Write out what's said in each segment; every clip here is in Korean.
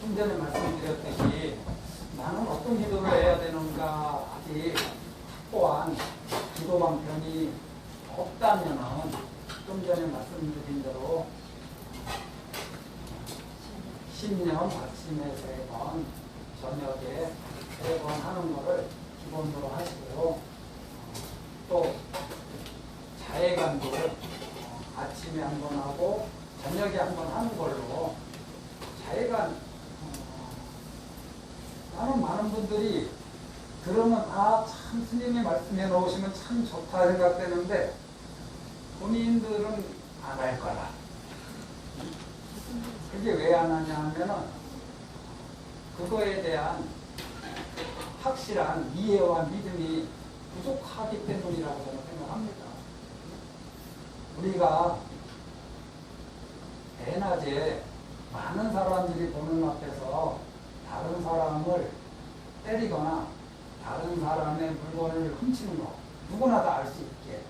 좀 전에 말씀드렸듯이 나는 어떤 기도를 해야 되는가 아직 확고한 기도 방편이 없다면은 좀 전에 말씀드린 대로 신년 아침에 3번, 저녁에 3번 하는 거를 기본으로 하시고요. 또 자해간도 아침에 1번 하고 저녁에 1번 하는 걸로 자해간 나는 많은 분들이 들으면 참 스님이 말씀해 놓으시면 참 좋다 생각되는데 본인들은 안 할 거라. 그게 왜 안 하냐 하면은 그거에 대한 확실한 이해와 믿음이 부족하기 때문이라고 저는 생각합니다. 우리가 대낮에 많은 사람들이 보는 앞에서 다른 사람을 때리거나 다른 사람의 물건을 훔치는 거 누구나 다 알 수 있게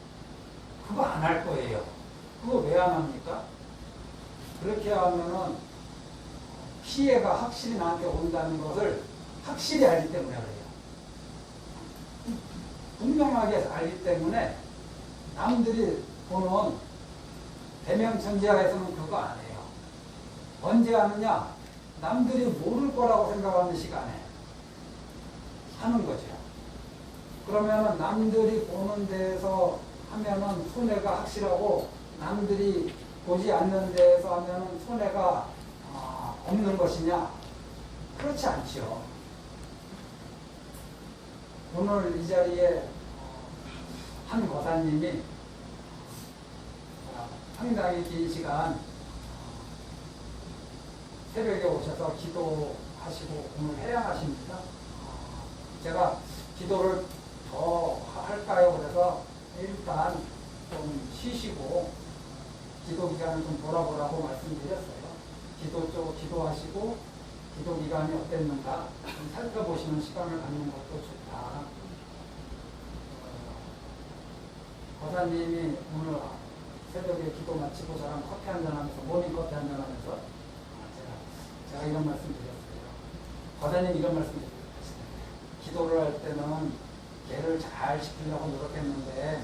그거 안 할 거예요. 그거 왜 안 합니까? 그렇게 하면은 피해가 확실히 나한테 온다는 것을 확실히 알기 때문에 그래요. 분명하게 알기 때문에 남들이 보는 대명천지하에서는 그거 안 해요. 언제 하느냐? 남들이 모를 거라고 생각하는 시간에 하는 거죠. 그러면은 남들이 보는 데에서 하면은 손해가 확실하고 남들이 보지 않는 데에서 하면은 손해가 없는 것이냐? 그렇지 않죠. 오늘 이 자리에 한 거사님이 상당히 긴 시간 새벽에 오셔서 기도하시고 오늘 해양하십니다. 제가 기도를 더 할까요? 그래서 일단 좀 쉬시고 기도 기간을 좀 돌아보라고 말씀드렸어요. 기도 쪽 기도하시고 기도 기간이 어땠는가 좀 살펴보시는 시간을 갖는 것도 좋다. 거사님이 오늘 새벽에 기도 마치고 저랑 커피 한잔 하면서 모닝 커피 한잔 하면서 제가 이런 말씀 드렸어요. 거사님 이런 말씀 드렸어요. 기도를 할 때는 개를 잘 지키려고 노력했는데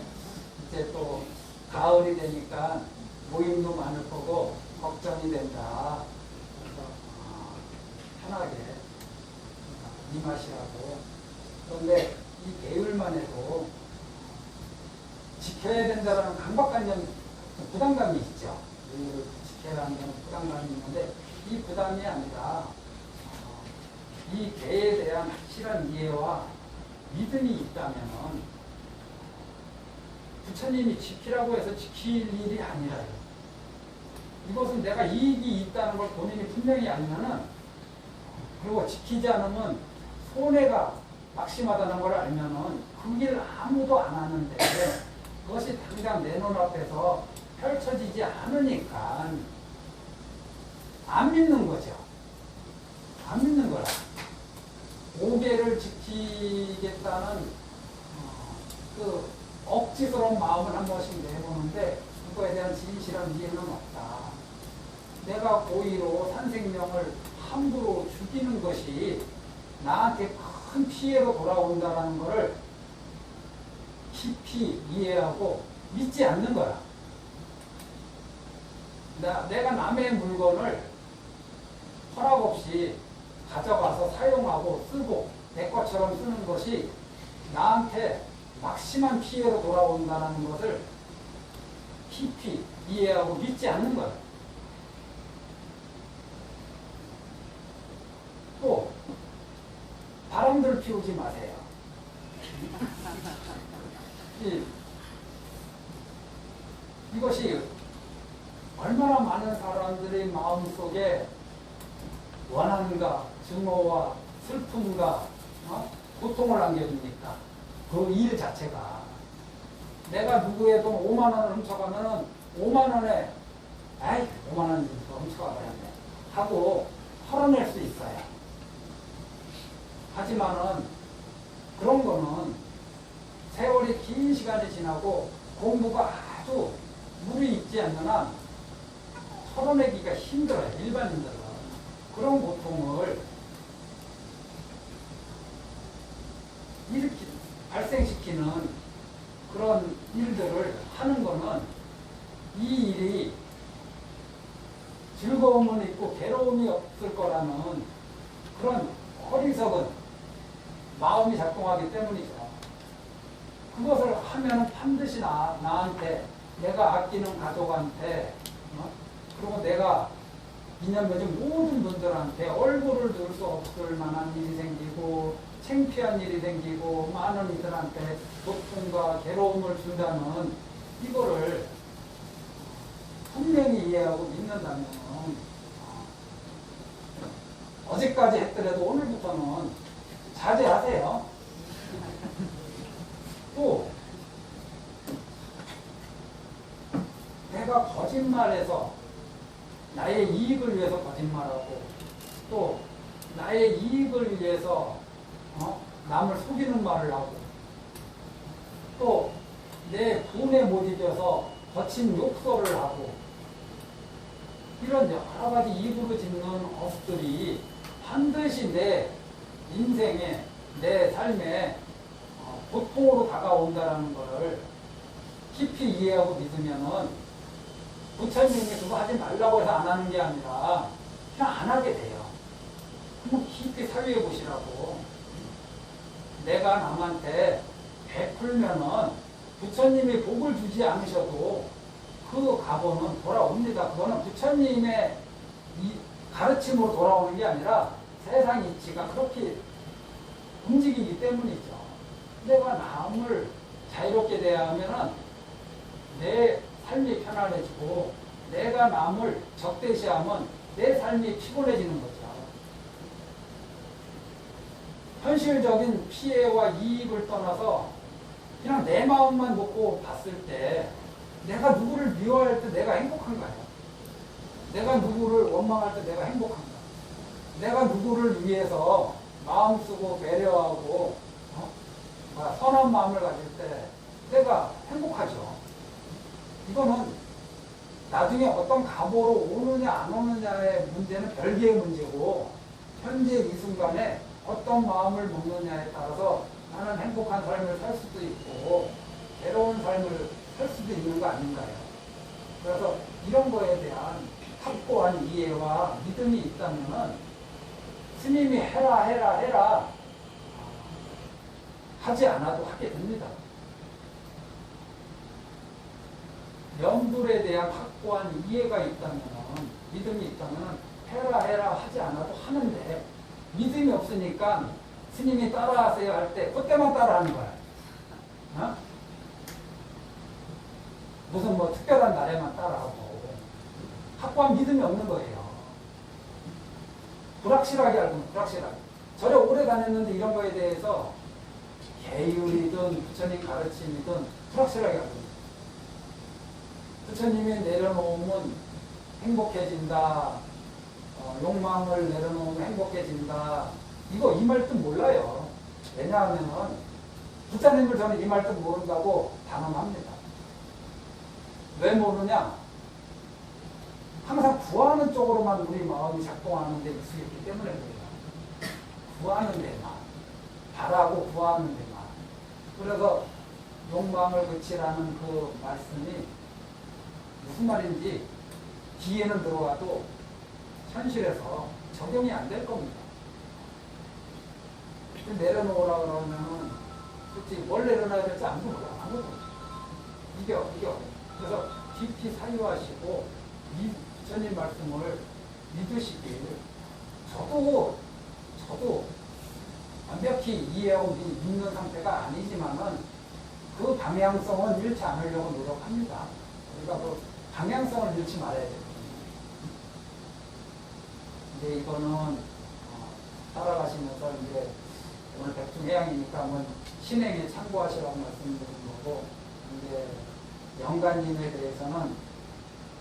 이제 또 가을이 되니까 모임도 많을 거고 걱정이 된다. 그래서 편하게 임하시라고. 그런데 이 계율만 해도 지켜야 된다는 강박관념, 부담감이 있죠. 계율을 지켜야 한다는 부담감이 있는데 이 부담이 아니라 이 계에 대한 확실한 이해와 믿음이 있다면 부처님이 지키라고 해서 지킬 일이 아니라요. 이것은 내가 이익이 있다는 걸 본인이 분명히 알면은 그리고 지키지 않으면 손해가 막심하다는 걸 알면은 그 길 아무도 안 하는데 그것이 당장 내 눈앞에서 펼쳐지지 않으니까 안 믿는 거죠. 안 믿는 거라. 5개를 지키겠다는 그 억지스러운 마음을 한 번씩 내보는데 그거에 대한 진실한 이해는 없다. 내가 고의로 산생명을 함부로 죽이는 것이 나한테 큰 피해로 돌아온다는 것을 깊이 이해하고 믿지 않는 거야. 내가 남의 물건을 허락 없이 가져가서 사용하고 쓰고 내 것처럼 쓰는 것이 나한테 막심한 피해로 돌아온다는 것을 깊이 이해하고 믿지 않는 거야. 또 바람들 피우지 마세요. 이것이 얼마나 많은 사람들의 마음속에 원한과 증오와 슬픔과 고통을 안겨줍니까? 그 일 자체가. 내가 누구의 돈 5만 원을 훔쳐가면은 5만 원에 아이 5만 원 훔쳐가버렸네 하고 털어낼 수 있어요. 하지만은 그런 거는 세월이 긴 시간이 지나고 공부가 아주 물이 있지 않는 한 털어내기가 힘들어요. 일반인들은. 그런 이런 고통을 발생시키는 그런 일들을 하는 거는 이 일이 즐거움은 있고 괴로움이 없을 거라는 그런 어리석은 마음이 작동하기 때문이죠. 그것을 하면 반드시 나한테, 내가 아끼는 가족한테, 그리고 내가 인연 맺은 모든 분들한테 얼굴을 들 수 없을 만한 일이 생기고 창피한 일이 생기고 많은 이들한테 고통과 괴로움을 준다는 이거를 분명히 이해하고 믿는다면 어제까지 했더라도 오늘부터는 자제하세요. 또 내가 거짓말해서 나의 이익을 위해서 거짓말하고 또 나의 이익을 위해서 남을 속이는 말을 하고 또 내 돈에 못 이겨서 거친 욕설을 하고 이런 여러 가지 입으로 짓는 업들이 반드시 내 인생에, 내 삶에 고통으로 다가온다는 것을 깊이 이해하고 믿으면은 부처님이 그거 하지 말라고 해서 안 하는 게 아니라 그냥 안 하게 돼요. 한번 깊이 사유해 보시라고. 내가 남한테 베풀면은 부처님이 복을 주지 않으셔도 그 가보는 돌아옵니다. 그거는 부처님의 가르침으로 돌아오는 게 아니라 세상 이치가 그렇게 움직이기 때문이죠. 내가 남을 자유롭게 대하면은 내 삶이 편안해지고 내가 남을 적대시하면 내 삶이 피곤해지는 거죠. 현실적인 피해와 이익을 떠나서 그냥 내 마음만 놓고 봤을 때 내가 누구를 미워할 때 내가 행복한가요? 내가 누구를 원망할 때 내가 행복한가? 내가 누구를 위해서 마음 쓰고 배려하고 선한 마음을 가질 때 내가 행복하죠. 이거는 나중에 어떤 가보로 오느냐 안 오느냐의 문제는 별개의 문제고 현재 이 순간에 어떤 마음을 먹느냐에 따라서 나는 행복한 삶을 살 수도 있고 괴로운 삶을 살 수도 있는 거 아닌가요? 그래서 이런 거에 대한 확고한 이해와 믿음이 있다면 스님이 해라 하지 않아도 하게 됩니다. 명불에 대한 확고한 이해가 있다면, 믿음이 있다면 해라 하지 않아도 하는데 믿음이 없으니까 스님이 따라하세요 할 때 그때만 따라하는 거야. 무슨 뭐 특별한 날에만 따라하고 확고한 믿음이 없는 거예요. 불확실하게 알고 불확실하게. 절에 오래 다녔는데 이런 거에 대해서 계율이든 부처님 가르침이든 불확실하게 알고 있어요. 부처님이 내려놓으면 행복해진다. 욕망을 내려놓으면 행복해진다. 이 말뜻 몰라요. 왜냐하면 부처님을 저는 이 말뜻 모른다고 단언합니다. 왜 모르냐? 항상 구하는 쪽으로만 우리 마음이 작동하는 데 있기 때문에 그래요. 구하는 데만. 바라고 구하는 데만. 그래서 욕망을 그치라는 그 말씀이 무슨 말인지 귀에는 들어와도 현실에서 적용이 안 될 겁니다. 내려놓으라 그러면은 솔직히 뭘 내려놔야 될지 아무도 몰라. 아무도 몰라. 이겨. 그래서 깊이 사유하시고 부처님 말씀을 믿으시길 저도 완벽히 이해하고 믿는 상태가 아니지만은 그 방향성은 잃지 않으려고 노력합니다. 우리가 그 방향성을 잃지 말아야 돼요. 이제 이거는 따라가시면서 이제 오늘 백중해양이니까 한번 신행에 참고하시라고 말씀드린 거고, 이제 영가님에 대해서는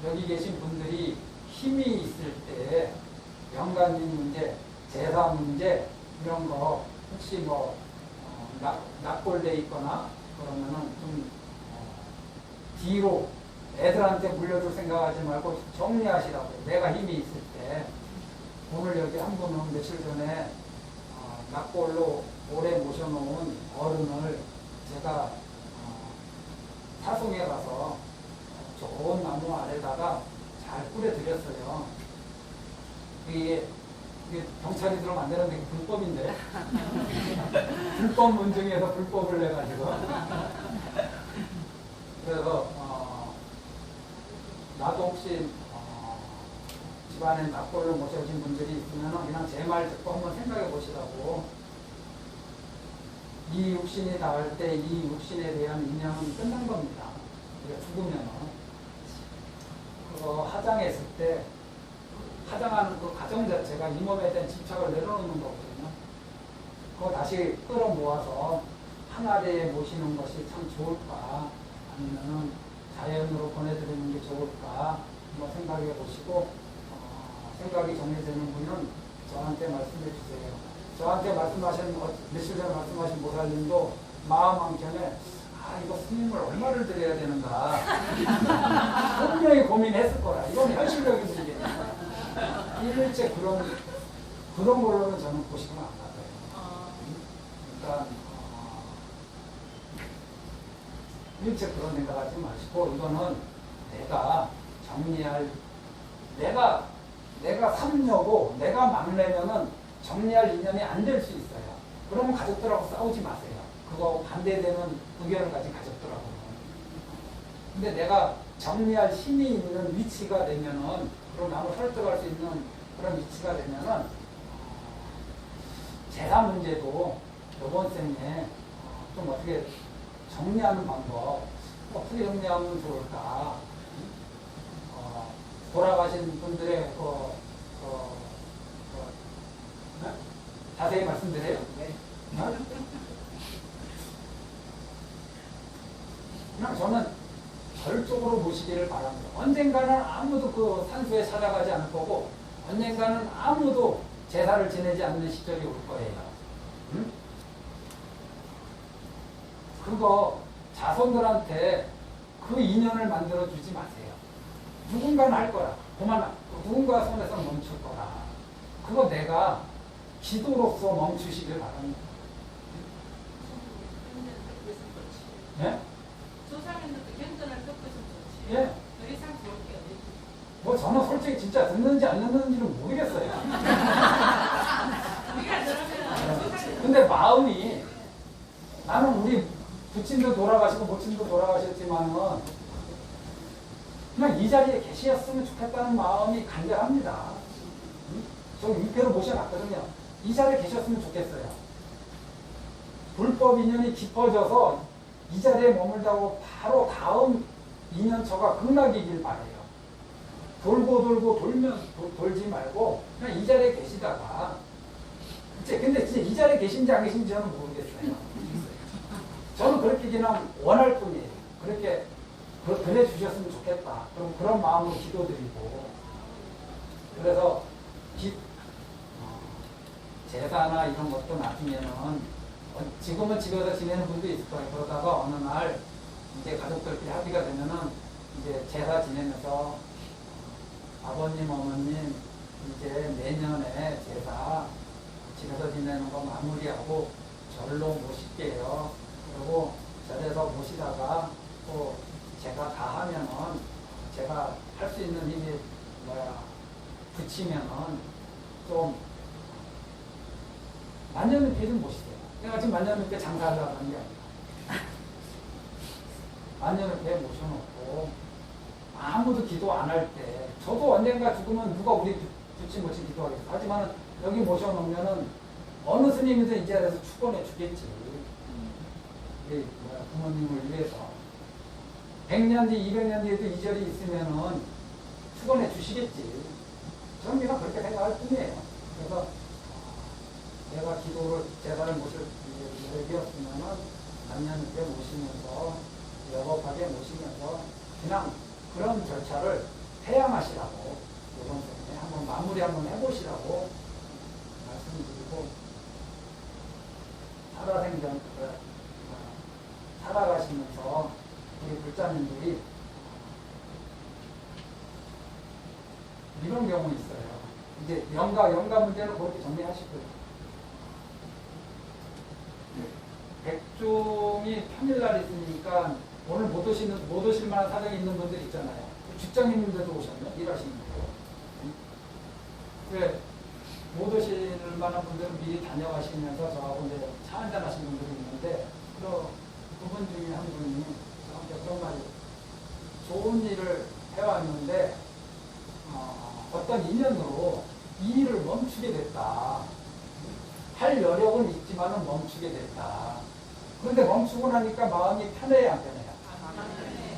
여기 계신 분들이 힘이 있을 때 영가님 문제, 제사 문제 이런 거 혹시 뭐 납골돼 있거나 그러면은 좀 뒤로 애들한테 물려줄 생각하지 말고 정리하시라고. 내가 힘이 있을 때 오늘 여기 한 분은 며칠 전에 납골로 오래 모셔놓은 어른을 제가 사송에 가서 좋은 나무 아래다가 잘 뿌려드렸어요. 이게 경찰이 들어오면 안 되는데 이게 불법인데 불법 문중에서 불법을 해가지고 그래서 나도 혹시 집안에 납골로 모셔진 분들이 있으면 그냥 제 말 듣고 한번 생각해 보시라고. 이 육신이 닿을 때 이 육신에 대한 인연은 끝난 겁니다. 우리가 죽으면은 그거 하장했을 때 하장하는 그 과정 자체가 이 몸에 대한 집착을 내려놓는 거거든요. 그거 다시 끌어모아서 하나리에 모시는 것이 참 좋을까, 아니면은 자연으로 보내드리는 게 좋을까 한번 생각해 보시고, 생각이 정리되는 분은 저한테 말씀해 주세요. 저한테 말씀하신, 며칠 전에 말씀하신 모살님도 마음 한켠에 이거 스님을 얼마를 드려야 되는가 분명히 고민했을 거라. 이건 현실적인 문제니까. 일체 그런 걸로는 저는 보시면 안 가요. 그러니까 일체 그런 생각하지 마시고, 이거는 내가 정리할, 내가 삼녀고 내가 막내면은 정리할 인연이 안 될 수 있어요. 그러면 가족들하고 싸우지 마세요. 그거 반대되는 의견을 가진 가족들하고는. 근데 내가 정리할 힘이 있는 위치가 되면은, 그럼 나를 설득할 수 있는 그런 위치가 되면은, 제사 문제도 이번 생에 좀 어떻게 정리하는 방법, 어떻게 정리하면 좋을까? 돌아가신 분들의 자세히 말씀드려요. 네. 그냥 저는 별쪽으로 모시기를 바랍니다. 언젠가는 아무도 그 산수에 찾아가지 않을 거고, 언젠가는 아무도 제사를 지내지 않는 시절이 올 거예요. 응? 그거 자손들한테 그 인연을 만들어 주지 마세요. 누군가는 할 거라. 그만, 누군가 손에서 멈출 거라. 그거 내가 기도로서 멈추시길 바랍니다. 예? 조상님들도 견전을 듣고 좀 좋지. 예. 더 이상 좋을 게 어디. 뭐 저는 솔직히 진짜 듣는지 안 듣는지는 모르겠어요. 우리가 들으면 근데 마음이, 나는 우리 부친도 돌아가시고 모친도 돌아가셨지만은 그냥 이 자리에 계셨으면 좋겠다는 마음이 간절합니다. 저 유패로 모셔놨거든요. 이 자리에 계셨으면 좋겠어요. 불법 인연이 깊어져서 이 자리에 머물다고 바로 다음 인연처가 극락이길 바래요. 돌고 돌지 말고 그냥 이 자리에 계시다가, 근데 진짜 이 자리에 계신지 안 계신지 저는 모르겠어요. 저는 그렇게 그냥 원할 뿐이에요. 그렇게 그래 주셨으면 좋겠다. 그럼 그런 마음으로 기도드리고, 그래서 제사나 이런 것도 나중에는, 지금은 집에서 지내는 분도 있을 거예요. 그러다가 어느 날 이제 가족들끼리 합의가 되면은 이제 제사 지내면서 아버님, 어머님 이제 내년에 제사 집에서 지내는 거 마무리하고 절로 모실게요. 그리고 절에서 모시다가 또 제가 다 하면은, 제가 할 수 있는 힘이 붙이면은 좀 만년을패 좀 모시세요. 내가 지금 만년을패 장사하려고 하는 게 아니라 만년을패 모셔놓고 아무도 기도 안 할 때, 저도 언젠가 죽으면 누가 우리 부친 모친 기도하겠어. 하지만 여기 모셔놓으면은 어느 스님이든 이 자리에서 축원해 주겠지. 우리 부모님을 위해서 100년 뒤, 200년 뒤에도 이 자리에 있으면은 축원해 주시겠지. 저는 그냥 그렇게 생각할 뿐이에요. 그래서 내가 기도를, 제사를 모실 예정이었으면은 남녀님께 모시면서, 여법하게 모시면서 그냥 그런 절차를 태양하시라고, 이번 생에 한번 마무리 한번 해보시라고 말씀드리고, 살아생전 살아가시면서 우리 불자님들이 이런 경우 있어요. 이제 영가 문제는 그렇게 정리하실 거예요. 백종이 평일날 있으니까 오늘 못 오실 만한 사정이 있는 분들 있잖아요. 직장인들도 오셨네, 일하시는 거. 왜? 못 오실 만한 분들은 미리 다녀가시면서 저하고 이제 차 한잔 하시는 분들이 있는데, 그분 중에 한 분이 저한테 그런 말이, 좋은 일을 해왔는데, 어떤 인연으로 이 일을 멈추게 됐다. 할 여력은 있지만은 멈추게 됐다. 그런데 멈추고 나니까 마음이 편해야 안 편해요?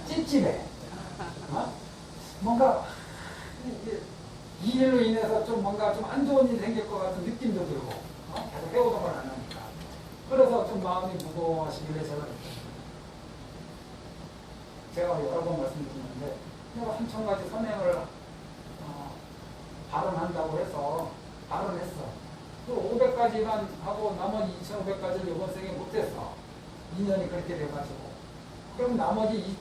찝찝해. 뭔가 이 일로 인해서 좀 뭔가 좀 안 좋은 일이 생길 것 같은 느낌도 들고 계속 해오던 걸 안 하니까. 그래서 좀 마음이 무거워하시길래 제가 여러 번 말씀드렸는데 한 천 가지 선행을 발언한다고 해서 발언했어. 또 500가지만 하고 나머지 2,500가지를 이번 생에 못했어. 인연이 그렇게 돼가지고. 그럼 나머지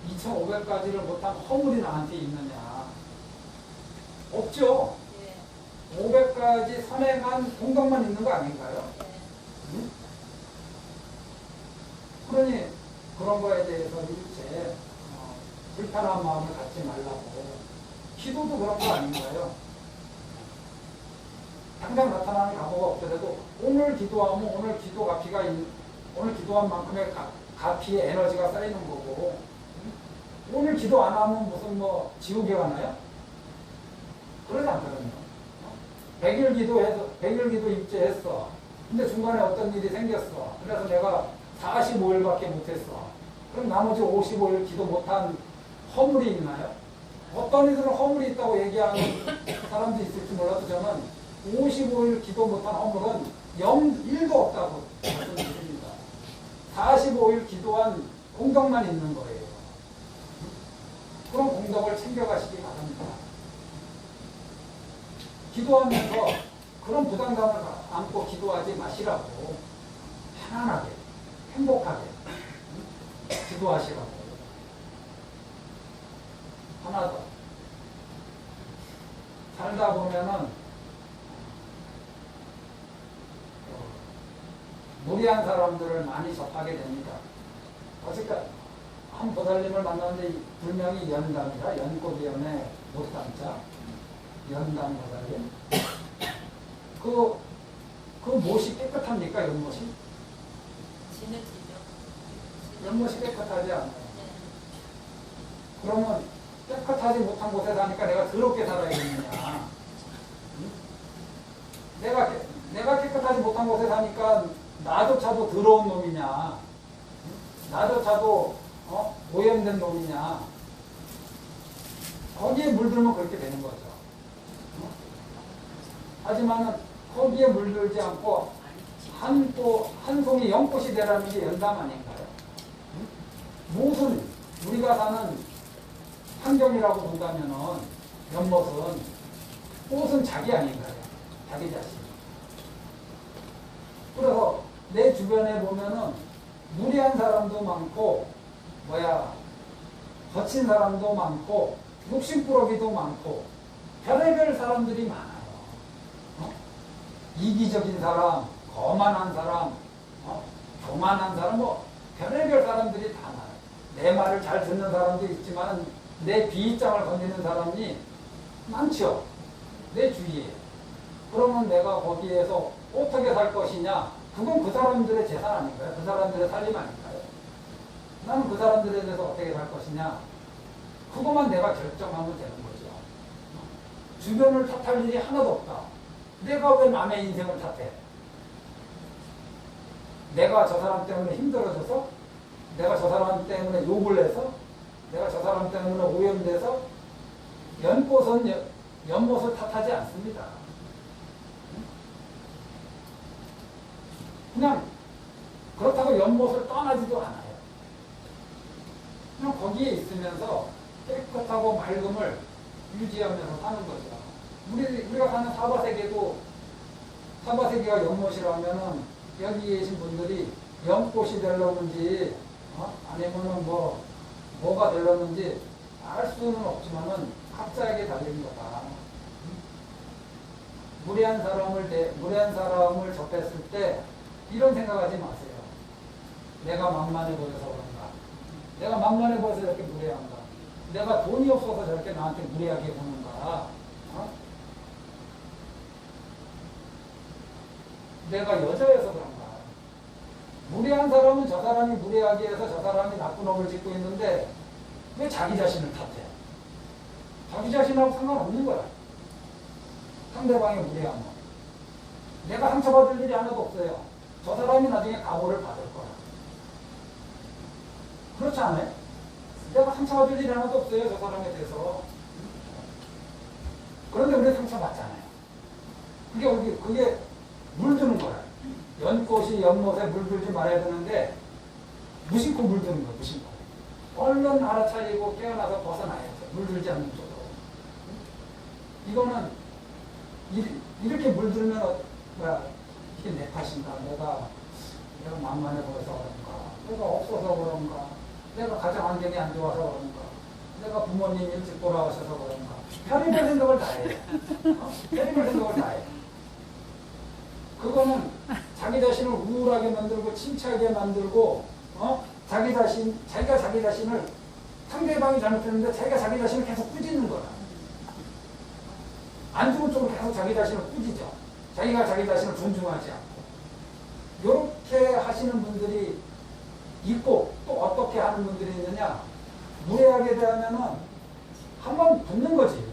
2,500가지를 못한 허물이 나한테 있느냐? 없죠? 예. 500가지 선행한 공덕만 있는 거 아닌가요? 예. 응? 그러니 그런 거에 대해서 일체 불편한 마음을 갖지 말라고. 기도도 그런 거 아닌가요? 당장 나타나는 각오가 없더라도 오늘 기도하면 오늘 기도한 만큼의 가피의 에너지가 쌓이는 거고, 오늘 기도 안 하면 무슨 지옥에 가나요? 그러지 않거든요. 100일 기도 입제했어. 근데 중간에 어떤 일이 생겼어. 그래서 내가 45일밖에 못했어. 그럼 나머지 55일 기도 못한 허물이 있나요? 어떤 이들은 허물이 있다고 얘기하는 사람도 있을지 몰라도 저는 55일 기도 못한 허물은 1도 없다고 말씀드립니다. 45일 기도한 공덕만 있는 거예요. 그런 공덕을 챙겨가시기 바랍니다. 기도하면서 그런 부담감을 안고 기도하지 마시라고. 편안하게, 행복하게 기도하시라고. 하나 더. 살다 보면은 무리한 사람들을 많이 접하게 됩니다. 어쨌든 한 보살님을 만났는데 불명이 연담이라 연꽃연의 못담자 연담 보살님. 그 못이 깨끗합니까? 연못이? 진흙이죠. 연못이 깨끗하지 않아요. 네. 그러면 깨끗하지 못한 곳에 사니까 내가 더럽게 살아야겠느냐? 응? 내가 깨끗하지 못한 곳에 사니까 나조차도 더러운 놈이냐? 응? 나조차도 오염된 놈이냐? 거기에 물들면 그렇게 되는 거죠. 응? 하지만은 거기에 물들지 않고 한 송이 연꽃이 되라는 게 연담 아닌가요? 응? 무슨 우리가 사는 환경이라고 본다면은 연못은 꽃은 자기 아닌가요? 자기 자신. 그래서 내 주변에 보면은 무리한 사람도 많고 거친 사람도 많고 욕심꾸러기도 많고 별의별 사람들이 많아요. 이기적인 사람, 거만한 사람, 교만한 사람, 별의별 사람들이 다 많아요. 내 말을 잘 듣는 사람도 있지만 내 비입장을 건드는 사람이 많죠. 내 주위에. 그러면 내가 거기에서 어떻게 살 것이냐? 그건 그 사람들의 재산 아닌가요? 그 사람들의 살림 아닌가요? 나는 그 사람들에 대해서 어떻게 살 것이냐? 그것만 내가 결정하면 되는 거죠. 주변을 탓할 일이 하나도 없다. 내가 왜 남의 인생을 탓해? 내가 저 사람 때문에 힘들어져서? 내가 저 사람 때문에 욕을 해서? 내가 저 사람 때문에 오염돼서? 연못은 연못을 탓하지 않습니다. 그냥 그렇다고 연못을 떠나지도 않아요. 그냥 거기에 있으면서 깨끗하고 맑음을 유지하면서 사는 거죠. 우리가 사는 사바세계도 사바세계가 연못이라면은 여기 계신 분들이 연꽃이 되려는지 아니면은 뭐가 되려는지 알 수는 없지만은 각자에게 달린 거다. 무례한 사람을 접했을 때 이런 생각하지 마세요. 내가 만만해 보여서 그런가? 내가 만만해 보여서 저렇게 무례한가? 내가 돈이 없어서 저렇게 나한테 무례하게 구는가? 어? 내가 여자여서 그런가? 무례한 사람은 저 사람이 무례하게 해서 저 사람이 나쁜 업을 짓고 있는데 왜 자기 자신을 탓해? 자기 자신하고 상관없는 거야. 상대방의 무례함은. 내가 상처받을 일이 하나도 없어요. 저 사람이 나중에 각오를 받을 거야. 그렇지 않아요? 내가 상처받을 일이 하나도 없어요. 저 사람에 대해서. 그런데 우리 상처받잖아요. 그게 물드는 거야. 연꽃이 연못에 물들지 말아야 되는데 무심코 물드는 거야. 무심코. 얼른 알아차리고 깨어나서 벗어나야죠. 물들지 않는 쪽으로. 이거는 이렇게 물들면 이게 내 탓인가? 내가 만만해 보여서 그런가? 내가 없어서 그런가? 내가 가정 환경이 안 좋아서 그런가? 내가 부모님 일찍 돌아가셔서 그런가? 별의별 생각을 다 해요. 별의별 생각을 다 해요. 그거는 자기 자신을 우울하게 만들고 침체하게 만들고 자기가 자기 자신을 상대방이 잘못했는데 자기가 자기 자신을 계속 꾸짖는 거야. 안 좋은 쪽으로 계속 자기 자신을 꾸짖죠. 자기가 자기 자신을 존중하지 않고. 이렇게 하시는 분들이 있고 또 어떻게 하는 분들이 있느냐. 무례하게 대하면은 한번 붙는 거지.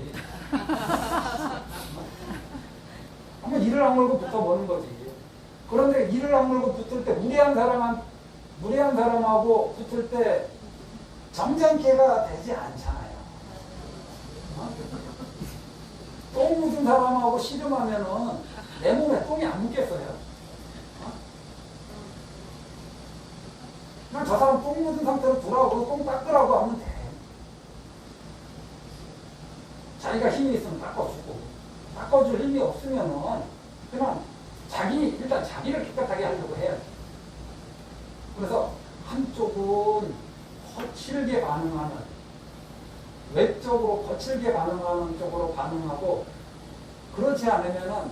한번 이를 악물고 붙어보는 거지. 그런데 이를 악물고 붙을 때 무례한 사람하고 붙을 때 점잖게가 되지 않잖아요. 똥 묻은 사람하고 씨름하면은 내 몸에 똥이 안 묻겠어요. 그냥 저 사람 똥 묻은 상태로 돌아오고 똥 닦으라고 하면 돼. 자기가 힘이 있으면 닦아주고, 닦아줄 힘이 없으면은 그냥 일단 자기를 깨끗하게 하려고 해야 돼. 그래서 한쪽은 거칠게 반응하는, 외적으로 거칠게 반응하는 쪽으로 반응하고, 그렇지 않으면은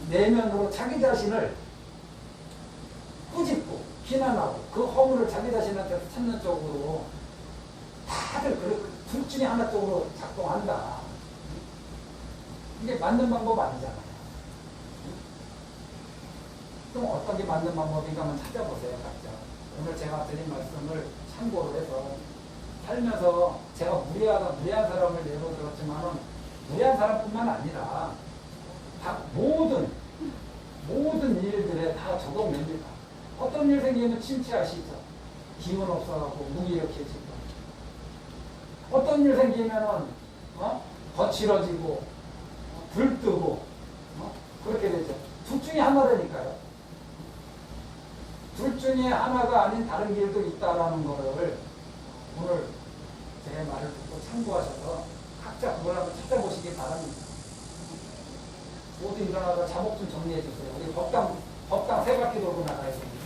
내면으로 자기 자신을 꾸짖고 비난하고 그 허물을 자기 자신한테 찾는 쪽으로 다들 둘 중에 하나 쪽으로 작동한다. 이게 맞는 방법 아니잖아요. 그럼 어떤 게 맞는 방법인가 한번 찾아보세요, 각자. 오늘 제가 드린 말씀을 참고로 해서 살면서 제가 무례한 사람을 예로 들었지만은 무례한 사람뿐만 아니라 다 모든 일들에 다 적용됩니다. 어떤 일 생기면 침체하시죠. 기운 없어가고 무기력해지고. 어떤 일 생기면은 거칠어지고 들뜨고 그렇게 되죠. 둘 중에 하나라니까요. 둘 중에 하나가 아닌 다른 길도 있다라는 거를 오늘 제 말을 듣고 참고하셔서 각자 그걸 한번 찾아보시기 바랍니다. 모두 일어나서 자목 좀 정리해 주세요. 우리 법당 3바퀴 돌고 나가야 됩니다.